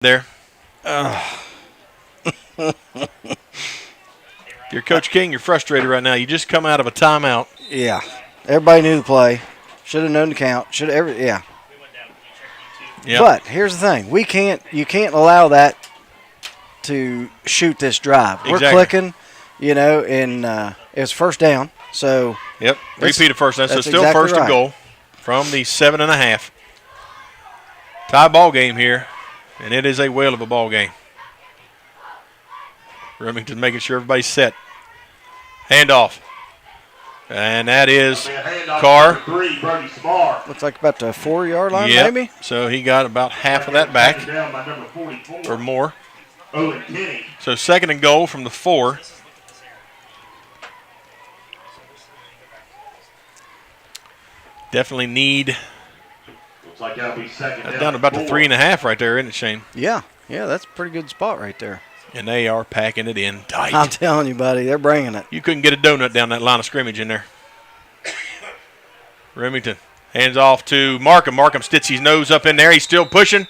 there. You're Coach King. You're frustrated right now. You just come out of a timeout. Yeah. Everybody knew the play. Should have known the count. Yeah. Yep. But here's the thing. You can't allow that to shoot this drive. Exactly. We're clicking, and it's first down. So yep. Repeat of first down. So still exactly first and goal from the 7.5. Tie ball game here, and it is a whale of a ball game. Remington making sure everybody's set. Handoff. And that is Carr. Looks like about the 4-yard line, yep. maybe. So he got about half of that back or more. So second and goal from the 4. Definitely need. Looks like that'll be second down to about the 3.5 right there, isn't it, Shane? Yeah, that's a pretty good spot right there. And they are packing it in tight. I'm telling you, buddy, they're bringing it. You couldn't get a donut down that line of scrimmage in there. Remington hands off to Markham. Markham sticks his nose up in there. He's still pushing.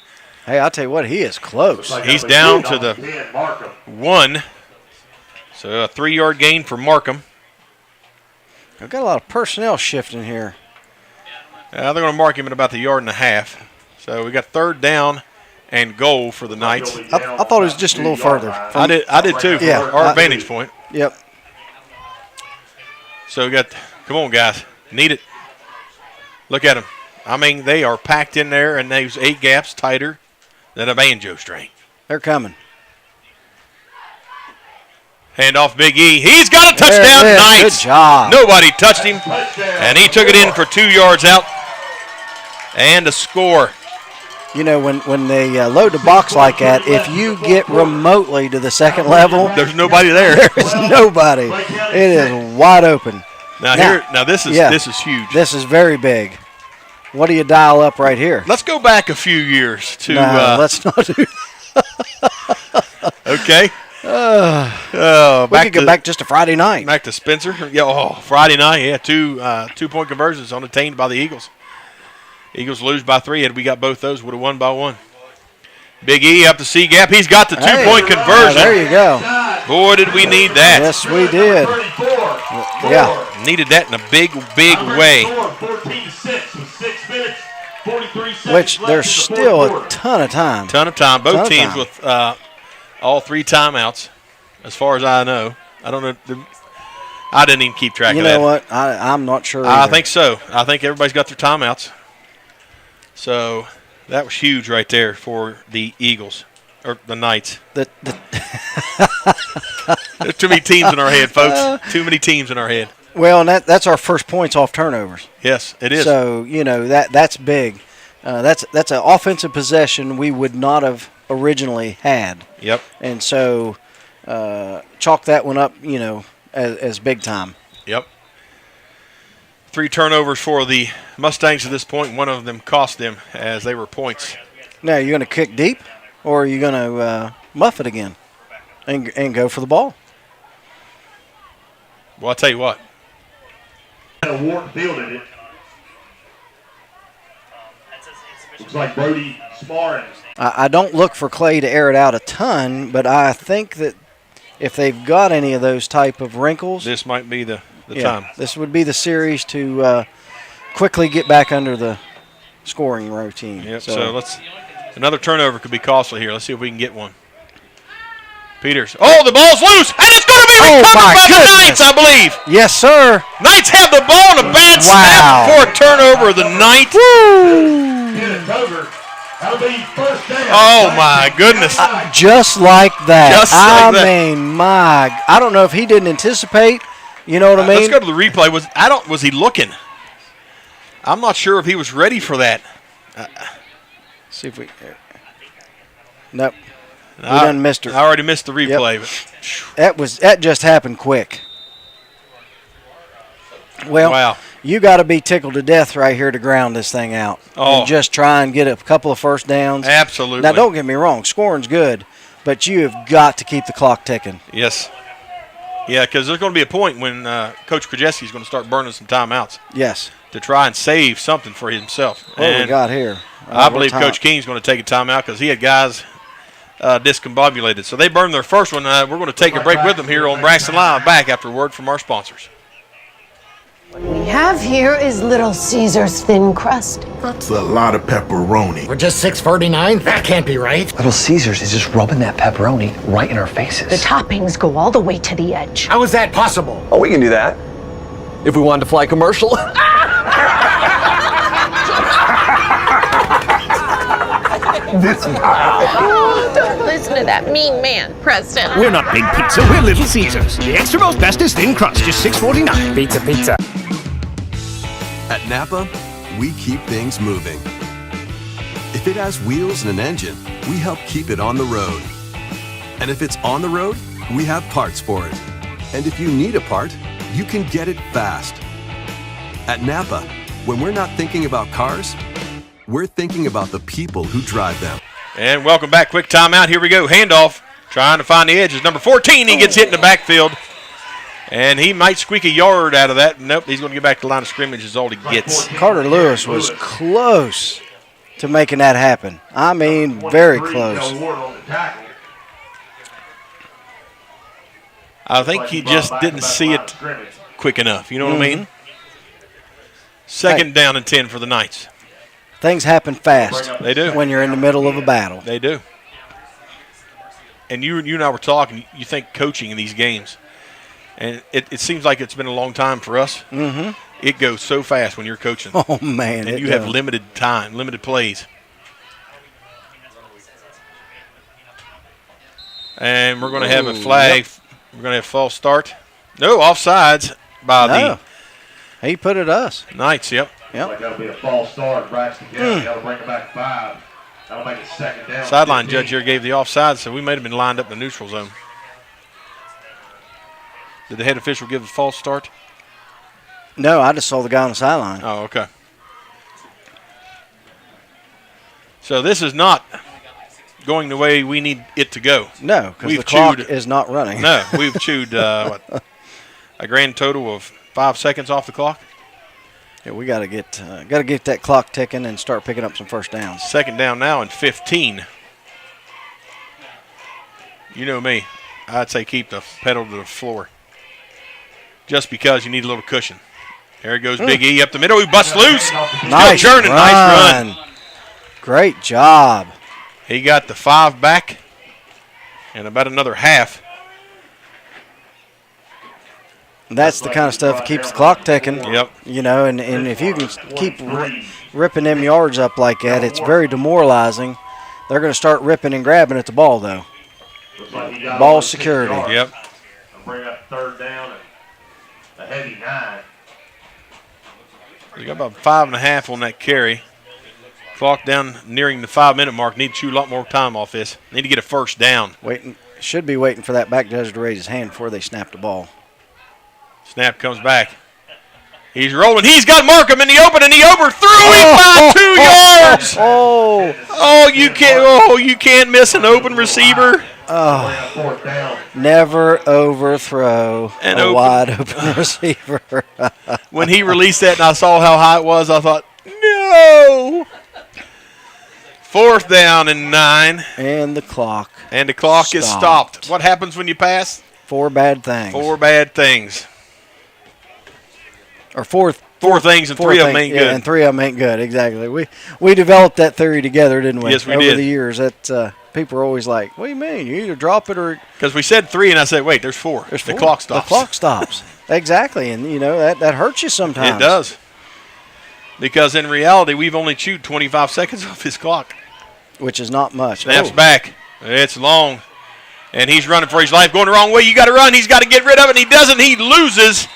Hey, I'll tell you what, he is close. He's down to the 1. So a 3-yard gain for Markham. I've got a lot of personnel shifting here. They're going to mark him at about the 1.5 yards. So we got third down and goal for the Knights. I thought it was just a little further. I did too, from our vantage point. Yep. So we got, come on, guys. Need it. Look at them. I mean, they are packed in there, and those 8 gaps tighter than a banjo string. They're coming. Hand off Big E. He's got a touchdown. Nice. Good job. Nobody touched him, and he took it in for 2 yards out and a score. You know, when they load the box like that, if you get remotely to the second level, there's nobody there. There's nobody. It is wide open. Now this is huge. This is very big. What do you dial up right here? Let's go back a few years to. Let's not do. Okay. We could go back just to Friday night. Back to Spencer. Yeah. Friday night. Yeah. 2-point conversions unattained by the Eagles. Eagles lose by 3. Had we got both those, would have won by 1. Big E up the C gap. He's got the 2-point conversion. There you go. Boy, did we need that. Yes, we did. Yeah. Needed that in a big, big way. Which there's still a ton of time. Both teams with all 3 timeouts, as far as I know. I don't know. I didn't even keep track of that. You know what? I'm not sure I either. think so. I think everybody's got their timeouts. So that was huge right there for the Eagles, or the Knights. There's too many teams in our head, folks. Too many teams in our head. Well, and that's our first points off turnovers. Yes, it is. So, that's big. That's an offensive possession we would not have originally had. Yep. And so chalk that one up, as big time. Yep. 3 turnovers for the Mustangs at this point. One of them cost them as they were points. Now, you're going to kick deep, or are you going to muff it again and go for the ball? Well, I'll tell you what. Wharton fielded it. Looks like Brody Smarring. I don't look for Clay to air it out a ton, but I think that if they've got any of those type of wrinkles, this might be the time. This would be the series to quickly get back under the scoring routine. Yep. So another turnover could be costly here. Let's see if we can get one. Peters. Oh, the ball's loose, and it's going to be recovered by the Knights, I believe. Yes, sir. Knights have the ball in a bad snap for a turnover of the Knights. Oh, my goodness. Just like that. I don't know if he didn't anticipate. You know what I mean? Let's go to the replay. Was he looking? I'm not sure if he was ready for that. See if we. Nope. We done missed her. I already missed the replay. Yep. That just happened quick. Well, wow. You got to be tickled to death right here to ground this thing out. Oh. And just try and get a couple of first downs. Absolutely. Now, don't get me wrong. Scoring's good, but you have got to keep the clock ticking. Yes. Yeah, because there's going to be a point when Coach Krajewski is going to start burning some timeouts. Yes. To try and save something for himself. What do we got here? I believe Coach King's going to take a timeout because he had guys discombobulated. So they burned their first one. We're going to take a break with them here on Braxton Live, back after a word from our sponsors. What we have here is Little Caesar's thin crust. That's a lot of pepperoni. For just $6.49? That can't be right. Little Caesars is just rubbing that pepperoni right in our faces. The toppings go all the way to the edge. How is that possible? Oh, we can do that. If we wanted to fly commercial. This guy. Oh, don't listen to that mean man, Preston. We're not Big Pizza, we're Little Caesars. The extra most bestest thin crust, just $6.49. Pizza, pizza. At NAPA, we keep things moving. If it has wheels and an engine, we help keep it on the road. And if it's on the road, we have parts for it. And if you need a part, you can get it fast. At NAPA, when we're not thinking about cars, we're thinking about the people who drive them. And welcome back. Quick timeout. Here we go. Handoff. Trying to find the edges. Number 14, he gets hit in the backfield. And he might squeak a yard out of that. Nope, he's going to get back to the line of scrimmage is all he gets. Carter Lewis was close to making that happen. I mean, very close. I think he just didn't see it quick enough. You know what I mean? Second down and 10 for the Knights. Things happen fast. They do. When you're in the middle of a battle. They do. And you and I were talking, you think coaching in these games. And it seems like it's been a long time for us. Mm-hmm. It goes so fast when you're coaching. Oh, man. And you have limited time, limited plays. And we're going to have a flag. Yep. We're going to have false start. No, offsides by the. He put it us. Knights, yep. Like that'll be a false start. Braxton County. That'll bring it back 5. That'll make it second down. Sideline 15. judge here gave the offside, so we might have been lined up in the neutral zone. Did the head official give a false start? No, I just saw the guy on the sideline. Oh, okay. So this is not going the way we need it to go. No, because the clock is not running. No, we've chewed a grand total of 5 seconds off the clock. Yeah, we got to get that clock ticking and start picking up some first downs. Second down now and 15. You know me. I'd say keep the pedal to the floor. Just because you need a little cushion. There goes Big E up the middle. He busts loose. Nice run. Nice run. Great job. He got the 5 back and about another half. That's the kind of stuff that keeps the clock ticking. Yep. You know, and if you can keep ripping them yards up like that, it's very demoralizing. They're going to start ripping and grabbing at the ball, though. Ball security. Yep. Bring up third down and a heavy 9. We got about 5.5 on that carry. Clock down nearing the 5-minute mark. Need to chew a lot more time off this. Need to get a first down. Should be waiting for that back judge to raise his hand before they snap the ball. Snap comes back. He's rolling. He's got Markham in the open, and he overthrew him by 2 yards. You can't miss an open receiver. Never overthrow a wide open receiver. When he released that and I saw how high it was, I thought, no. 4th down and 9. And the clock. Is stopped. What happens when you pass? 4 bad things. 4 bad things. Or 4 things and 3 of them ain't good. Yeah, and 3 of them ain't good, exactly. We developed that theory together, didn't we? Yes, we did. did. Over the years, that people are always like, what do you mean? You either drop it or... Because we said 3, and I said, wait, there's 4. There's 4. The clock stops. The clock stops. Exactly, and, that hurts you sometimes. It does. Because in reality, we've only chewed 25 seconds off his clock. Which is not much. Snaps back. It's long. And he's running for his life, going the wrong way. You got to run. He's got to get rid of it. He doesn't. He loses.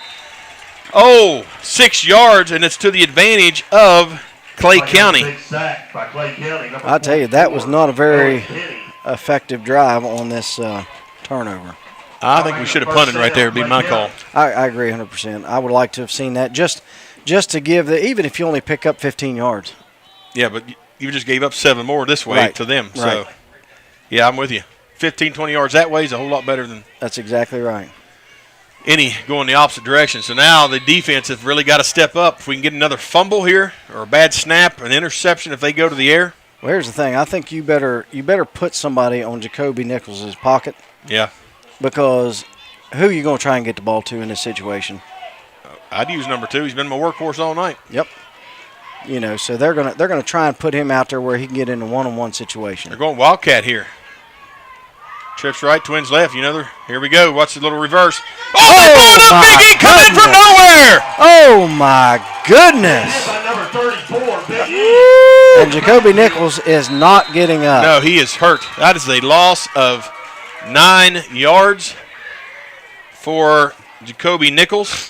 6 yards, and it's to the advantage of Clay County. I tell you, that was not a very effective drive on this turnover. I think we should have punted right there. Would be my call. I agree 100%. I would like to have seen that just to give even if you only pick up 15 yards. Yeah, but you just gave up 7 more this way to them. So, yeah, I'm with you. 15, 20 yards that way is a whole lot better than. That's exactly right. Any going the opposite direction. So now the defense has really got to step up. If we can get another fumble here or a bad snap, an interception if they go to the air, Well, here's the thing. I think you better put somebody on Jacoby Nichols' pocket. Yeah. Because who are you going to try and get the ball to in this situation? I'd use number 2. He's been my workhorse all night. Yep. You know, so they're gonna try and put him out there where he can get in a one-on-one situation. They're going Wildcat here. Trips right, twins left. You know, here we go. Watch the little reverse. Oh, they pulled up Big E coming in from nowhere. Oh, my goodness. Number 34, Big E. And Jacoby Nichols is not getting up. No, he is hurt. That is a loss of 9 yards for Jacoby Nichols.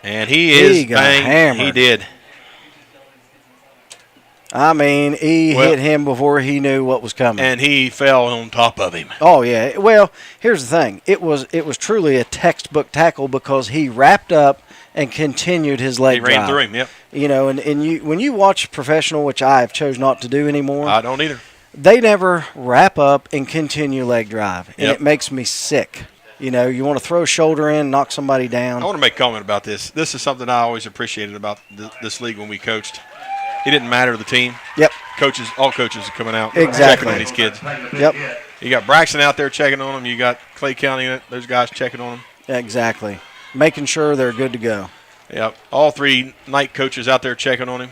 And he got hammered. He did. I mean, he hit him before he knew what was coming. And he fell on top of him. Oh, yeah. Well, here's the thing. It was truly a textbook tackle because he wrapped up and continued his leg drive. He ran through him, yep. You know, and when you watch professional, which I have chose not to do anymore. I don't either. They never wrap up and continue leg drive. And Yep. it makes me sick. You know, you want to throw a shoulder in, knock somebody down. I want to make a comment about this. This is something I always appreciated about this league when we coached. It didn't matter the team. Yep. All coaches are coming out exactly. checking on these kids. Yep. You got Braxton out there checking on them. You got Clay County, those guys checking on them. Exactly. Making sure they're good to go. Yep. All 3 night coaches out there checking on him.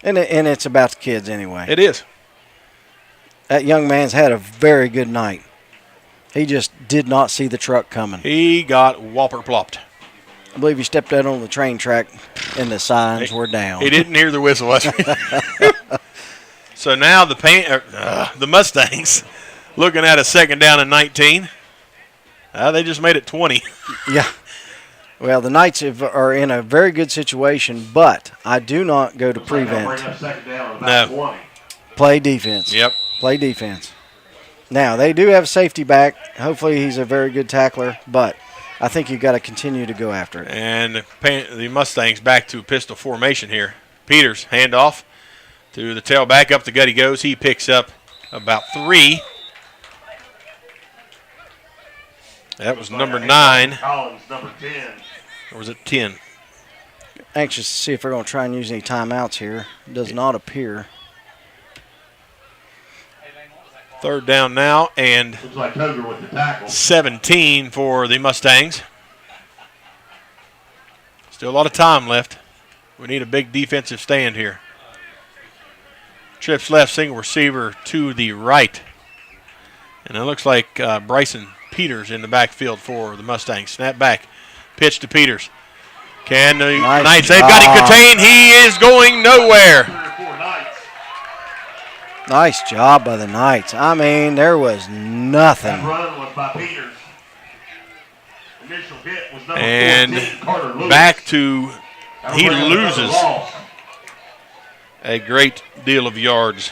And it's about the kids anyway. It is. That young man's had a very good night. He just did not see the truck coming. He got whopper plopped. I believe he stepped out on the train track and the signs were down. He didn't hear the whistle. So now the Mustangs looking at a 2nd down and 19. They just made it 20. Yeah. Well, the Knights are in a very good situation, but I do not go to prevent. No. Play defense. Yep. Play defense. Now, they do have a safety back. Hopefully he's a very good tackler, but I think you've got to continue to go after it. And the Mustangs back to pistol formation here. Peters, handoff to the tailback. Up the gut he goes. He picks up about 3. That was number 9. Collins, number 10. Or was it 10? Anxious to see if they're going to try and use any timeouts here. Does not appear. 3rd down now, and looks like Coger with the tackle. 17 for the Mustangs. Still a lot of time left. We need a big defensive stand here. Trips left, single receiver to the right. And it looks like Bryson Peters in the backfield for the Mustangs. Snap back, pitch to Peters. Can the Knights, they've got him contained. He is going nowhere. Nice job by the Knights. I mean, there was nothing. That run was by Peters. Initial hit was number and 14, Carter Lewis. Back to, he loses a great deal of yards.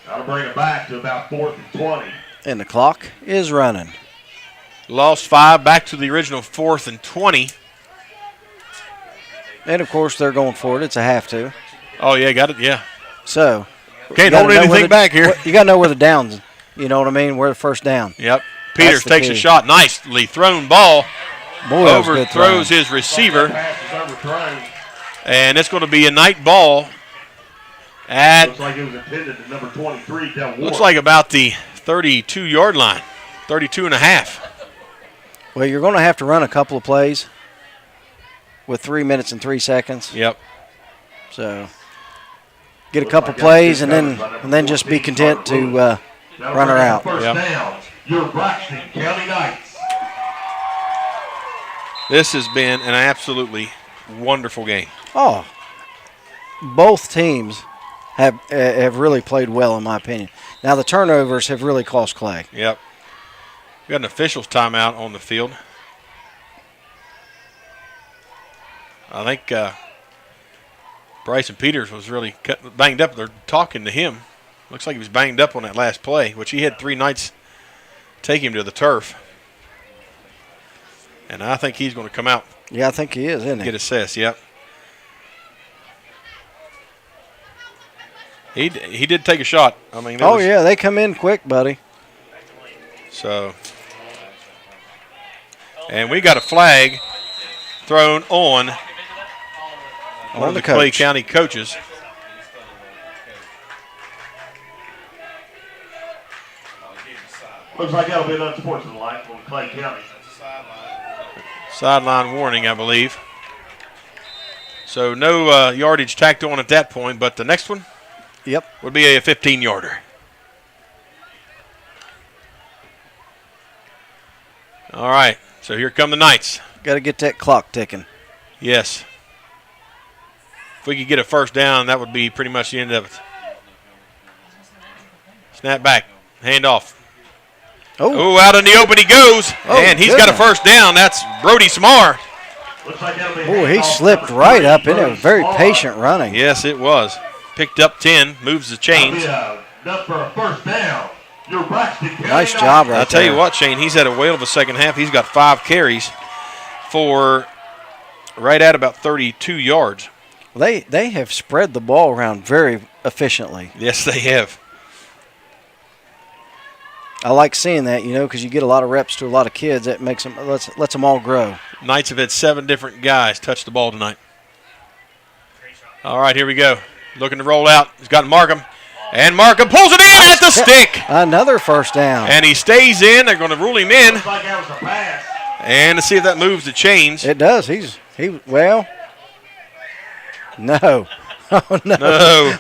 That'll bring it back to about 4th and 20. And the clock is running. Lost 5, back to the original 4th and 20. And, of course, they're going for it. It's a have to. Oh, yeah, got it, yeah. So. Can't hold anything back here. You got to know where the downs, you know what I mean, where the first down. Yep. Peters takes a shot. Nicely thrown ball. Boy, overthrows his receiver. And it's going to be a night ball at. Looks like it was intended to number 23, Del Ward. Looks like about the 32-yard line. 32 and a half. Well, you're going to have to run a couple of plays with 3 minutes and 3 seconds. Yep. So get a couple plays and then just be content to run her out. First down, your Braxton County Knights. This has been an absolutely wonderful game. Oh, both teams have really played well, in my opinion. Now the turnovers have really cost Clay. Yep. We got an officials timeout on the field. I think Bryson Peters was really banged up. They're talking to him. Looks like he was banged up on that last play, which he had 3 Knights take him to the turf. And I think he's going to come out. Yeah, I think he is, isn't he? Get assessed, yep. He did take a shot. I mean, yeah, they come in quick, buddy. So, and we got a flag thrown on one of the Clay County coaches. Looks like that'll be an unsportsmanlike from Clay County. Sideline warning, I believe. So no yardage tacked on at that point, but the next one would be a 15-yarder. All right, so here come the Knights. Got to get that clock ticking. Yes. If we could get a first down, that would be pretty much the end of it. Snap back, hand off. Oh, out in the open he goes, and he's got a first down. That's Brody Smar. Oh, he slipped right up in there. Very patient running. Yes, it was. Picked up 10, moves the chains. Enough for a first down. Your Braxton County. Nice job right there. I'll tell you what, Shane, he's had a whale of a second half. He's got 5 carries for right at about 32 yards. They have spread the ball around very efficiently. Yes, they have. I like seeing that, because you get a lot of reps to a lot of kids. That makes them lets them all grow. Knights have had 7 different guys touch the ball tonight. All right, here we go. Looking to roll out. He's got Markham. And Markham pulls it in at the stick. Another first down. And he stays in. They're going to rule him in. And to see if that moves the chains. It does. Well, no. Oh, no. No.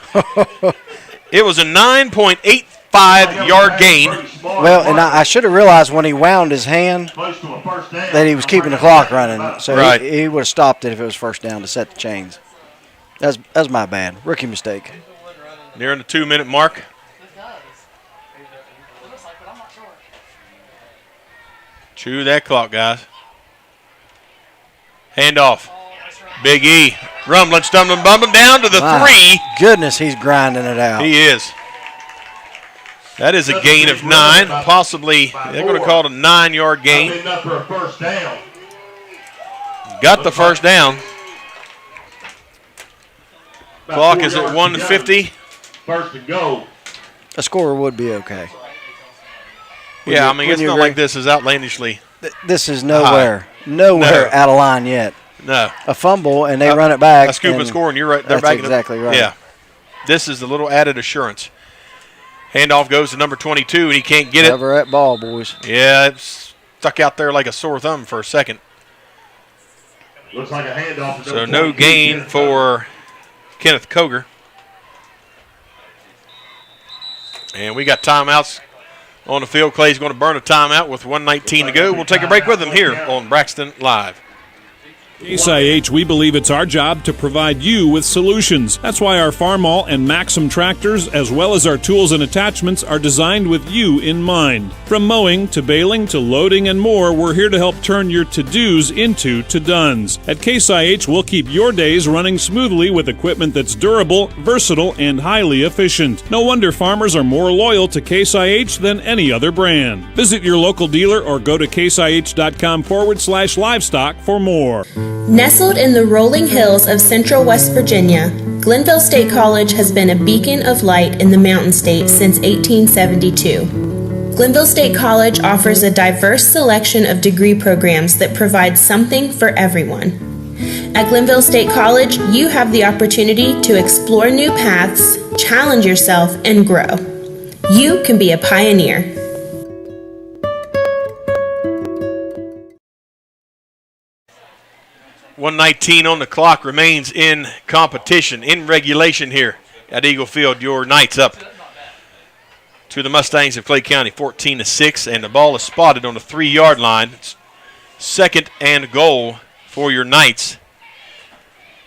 It was a 9.85-yard gain. Well, and I should have realized when he wound his hand that he was keeping the clock running. So he would have stopped it if it was first down to set the chains. That's my bad. Rookie mistake. Nearing the 2-minute mark. Chew that clock, guys. Handoff. Big E. Rumbling, stumbling, bumping down to the 3. Goodness, he's grinding it out. He is. That is a gain of 9. Possibly, they're going to call it a 9-yard gain. Got the first down. Clock is at 1:50. First and go. A scorer would be okay. Yeah, I mean, it's not like this is outlandishly. This is nowhere out of line yet. No. A fumble, and they run it back. A scoop and score, and you're right. They're that's back exactly right. Yeah. This is the little added assurance. Handoff goes to number 22, and he can't get it. Never at ball, boys. Yeah, it's stuck out there like a sore thumb for a second. Looks like a handoff. So no gain for Kenneth Koger. And we got timeouts on the field. Clay's going to burn a timeout with 1:19 to go. We'll take a break with him here on Braxton Live. Case IH, we believe it's our job to provide you with solutions. That's why our Farmall and Maxim tractors, as well as our tools and attachments, are designed with you in mind. From mowing to baling to loading and more, we're here to help turn your to-dos into to-dones. At Case IH, we'll keep your days running smoothly with equipment that's durable, versatile, and highly efficient. No wonder farmers are more loyal to Case IH than any other brand. Visit your local dealer or go to caseih.com/livestock for more. Nestled in the rolling hills of central West Virginia, Glenville State College has been a beacon of light in the Mountain State since 1872. Glenville State College offers a diverse selection of degree programs that provide something for everyone. At Glenville State College, you have the opportunity to explore new paths, challenge yourself, and grow. You can be a pioneer. .119 on the clock, remains in competition, in regulation here at Eagle Field. Your Knights up to the Mustangs of Clay County, 14-6, and the ball is spotted on the 3-yard line. It's 2nd and goal for your Knights.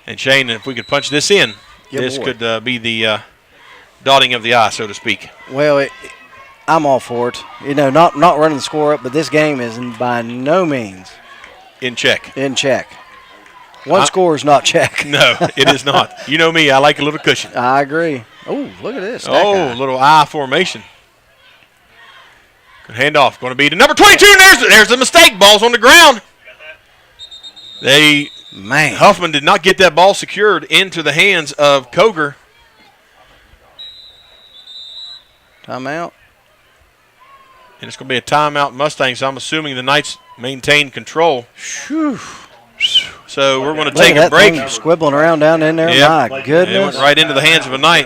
And Shane, if we could punch this in, this could be the dotting of the I, so to speak. Well, I'm all for it. Not running the score up, but this game is by no means in check. In check. One score is not check. No, it is not. You know me, I like a little cushion. I agree. Oh, look at this. A little I formation. Good handoff. Going to be to number 22. There's the mistake. Ball's on the ground. Huffman did not get that ball secured into the hands of Koger. Timeout. And it's going to be a timeout Mustangs. So I'm assuming the Knights maintain control. Whew. So we're going to take a break. Squibbling around down in there. Yep. My goodness. It went right into the hands of a Knight.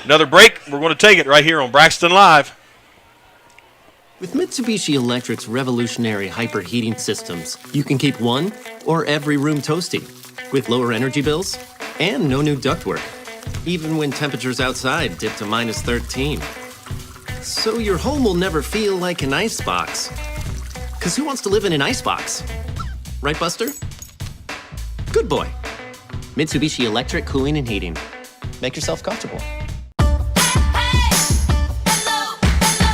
Another break. We're going to take it right here on Braxton Live. With Mitsubishi Electric's revolutionary hyperheating systems, you can keep one or every room toasty with lower energy bills and no new ductwork, even when temperatures outside dip to -13. So your home will never feel like an icebox. Because who wants to live in an icebox? Right, Buster? Good boy. Mitsubishi Electric Cooling and Heating. Make yourself comfortable.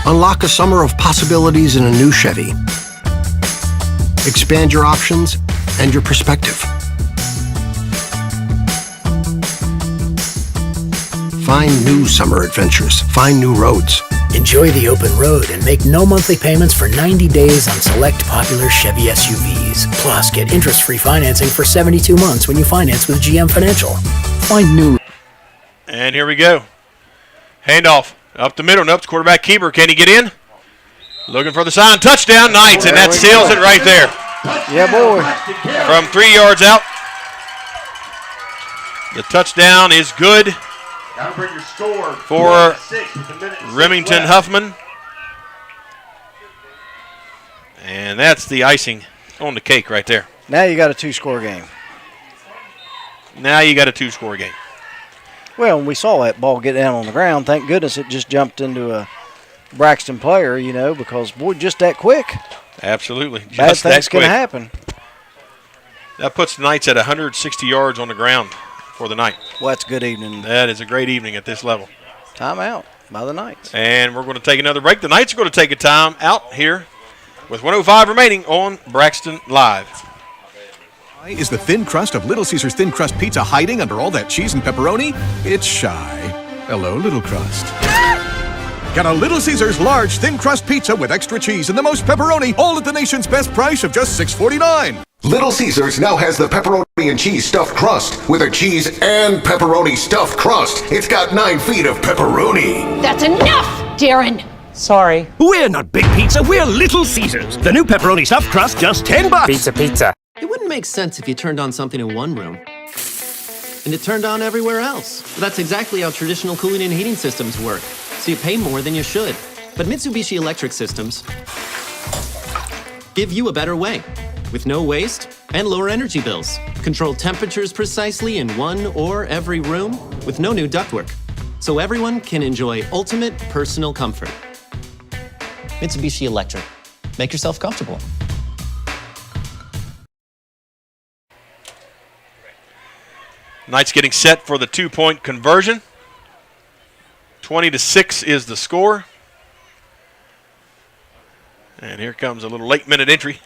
Unlock a summer of possibilities in a new Chevy. Expand your options and your perspective. Find new summer adventures. Find new roads. Enjoy the open road and make no monthly payments for 90 days on select popular Chevy SUVs. Plus, get interest-free financing for 72 months when you finance with GM Financial. Find new... And here we go. Handoff. Up the middle. Nope, it's quarterback keeper. Can he get in? Looking for the sign. Touchdown, Knights, and that seals it right there. Yeah, boy. From 3 yards out. The touchdown is good for Remington Huffman. And that's the icing on the cake right there. Now you got a 2-score game. Now you got a 2-score game. Well, when we saw that ball get down on the ground, thank goodness it just jumped into a Braxton player, you know, because, boy, just that quick. Absolutely. Bad things can happen. That puts the Knights at 160 yards on the ground for the night. Well, that's a good evening. That is a great evening at this level. Timeout by the Knights. And we're going to take another break. The Knights are going to take a time out here with 1:05 remaining on Braxton Live. Is the thin crust of Little Caesars Thin Crust Pizza hiding under all that cheese and pepperoni? It's shy. Hello, Little Crust. Get a Little Caesars large thin crust pizza with extra cheese and the most pepperoni, all at the nation's best price of just $6.49. Little Caesars now has the pepperoni and cheese stuffed crust with a cheese and pepperoni stuffed crust. It's got 9 feet of pepperoni. That's enough, Darren. Sorry. We're not Big Pizza, we're Little Caesars. The new pepperoni stuffed crust, just $10. Pizza. It wouldn't make sense if you turned on something in one room and it turned on everywhere else. That's exactly how traditional cooling and heating systems work. So you pay more than you should. But Mitsubishi Electric systems give you a better way with no waste and lower energy bills. Control temperatures precisely in one or every room with no new ductwork. So everyone can enjoy ultimate personal comfort. Mitsubishi Electric. Make yourself comfortable. Knights getting set for the 2-point conversion. 20-6 is the score. And here comes a little late-minute entry.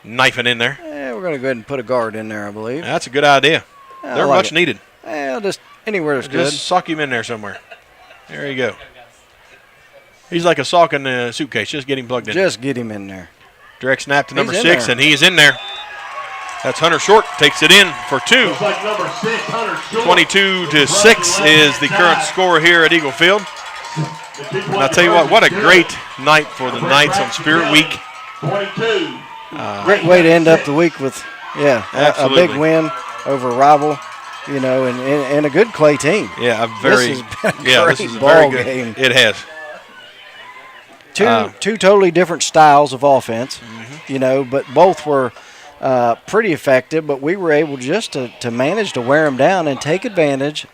Knifing in there. Yeah, we're going to go ahead and put a guard in there, I believe. That's a good idea. They're like much needed. Well, just anywhere that's good. Just sock him in there somewhere. There you go. He's like a sock in a suitcase. Just get him plugged in. Just get him in there. Direct snap to number 6, and he's in there. That's Hunter Short, takes it in for 2. 22-6 is the current score here at Eagle Field. And I'll tell you what a great night for the Knights on Spirit Week. Great way to end up the week with, a big win over a rival, you know, and a good Clay team. Yeah, this is a very good game. It has. Two totally different styles of offense, you know, but both were pretty effective, but we were able just to manage to wear them down and take advantage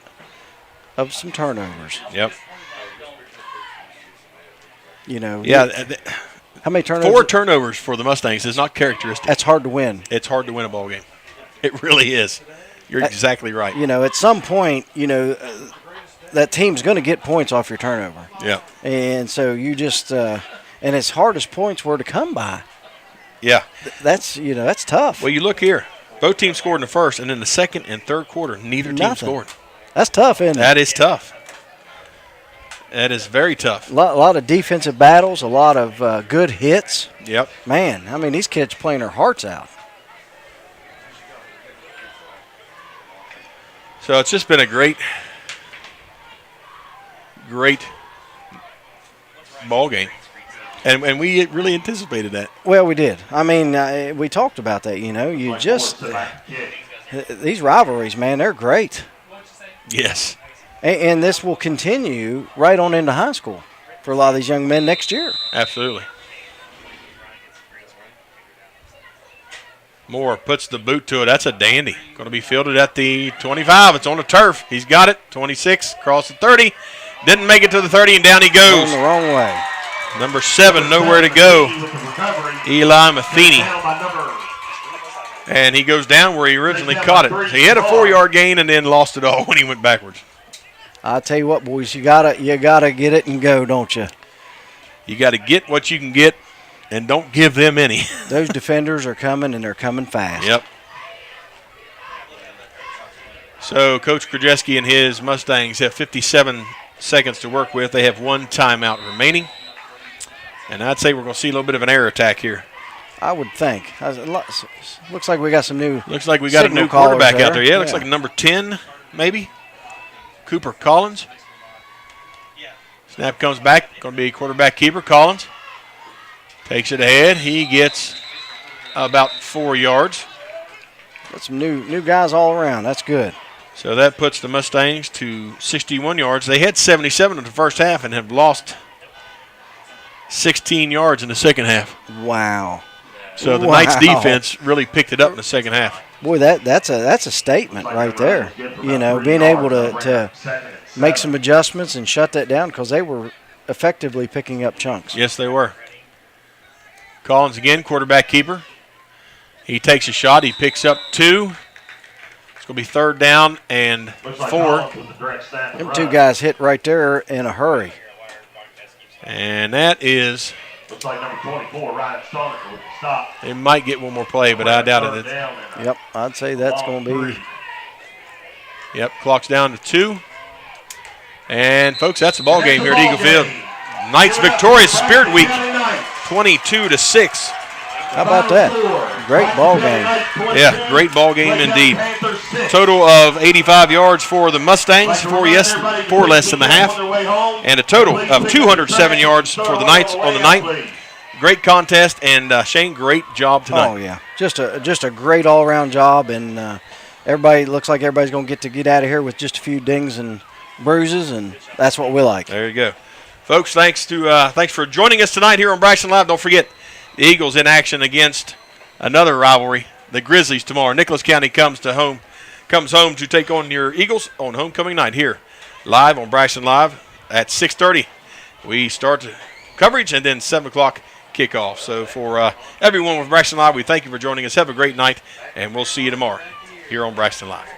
of some turnovers. Yep. You know. Yeah. How many turnovers? 4 turnovers for the Mustangs is not characteristic. That's hard to win. It's hard to win a ball game. It really is. You're exactly right. You know, at some point, you know, that team's going to get points off your turnover. Yeah. And so you just and as hard as points were to come by. Yeah. That's tough. Well, you look here. Both teams scored in the first, and in the second and third quarter, neither team scored. That's tough, isn't it? That is tough. That is very tough. A lot of defensive battles, a lot of good hits. Yep. Man, I mean, these kids playing their hearts out. So it's just been a great ball game. And we really anticipated that. Well, we did. I mean, we talked about that, you know. You just these rivalries, man, they're great. Yes. And this will continue right on into high school for a lot of these young men next year. Absolutely. Moore puts the boot to it. That's a dandy. Going to be fielded at the 25. It's on the turf. He's got it. 26, across the 30. Didn't make it to the 30, and down he goes. Going the wrong way. Number 7, nowhere to go. Eli Matheny. And he goes down where he originally caught it. So he had a 4-yard gain and then lost it all when he went backwards. I'll tell you what, boys, you gotta get it and go, don't you? You got to get what you can get and don't give them any. Those defenders are coming, and they're coming fast. Yep. So Coach Krajewski and his Mustangs have 57 seconds to work with. They have 1 timeout remaining. And I'd say we're going to see a little bit of an air attack here. I would think. Looks like we got some new. Looks like we got a new quarterback out there. Yeah, looks like number 10, maybe. Cooper Collins. Snap comes back. Going to be quarterback keeper. Collins takes it ahead. He gets about 4 yards. Got some new guys all around. That's good. So that puts the Mustangs to 61 yards. They had 77 in the first half and have lost 16 yards in the second half. Wow. So the Knights defense really picked it up in the second half. Boy, that's a statement right there. You know, being able to make some adjustments and shut that down because they were effectively picking up chunks. Yes, they were. Collins again, quarterback keeper. He takes a shot. He picks up 2. It's going to be 3rd down and 4. Them 2 guys hit right there in a hurry. And that is. Looks like number 24, Ryan Stoneker with the stop. They might get one more play, but I doubt it. Yep, I'd say that's going to be. Yep, clock's down to 2. And, folks, that's the ball game here at Eagle Field. Knights victorious Spirit Week, 22-6. How about that? Great ball game. Yeah, great ball game indeed. Total of 85 yards for the Mustangs, 4 less than the half, and a total of 207 yards for the Knights on the night. Great contest, and Shane, great job tonight. Oh yeah, just a great all-around job, and everybody looks like everybody's going to get out of here with just a few dings and bruises, and that's what we like. There you go, folks. Thanks for joining us tonight here on Braxton Live. Don't forget, the Eagles in action against another rivalry, the Grizzlies, tomorrow. Nicholas County comes home to take on your Eagles on homecoming night here, live on Braxton Live at 6:30. We start the coverage and then 7 o'clock kickoff. So for everyone with Braxton Live, we thank you for joining us. Have a great night, and we'll see you tomorrow here on Braxton Live.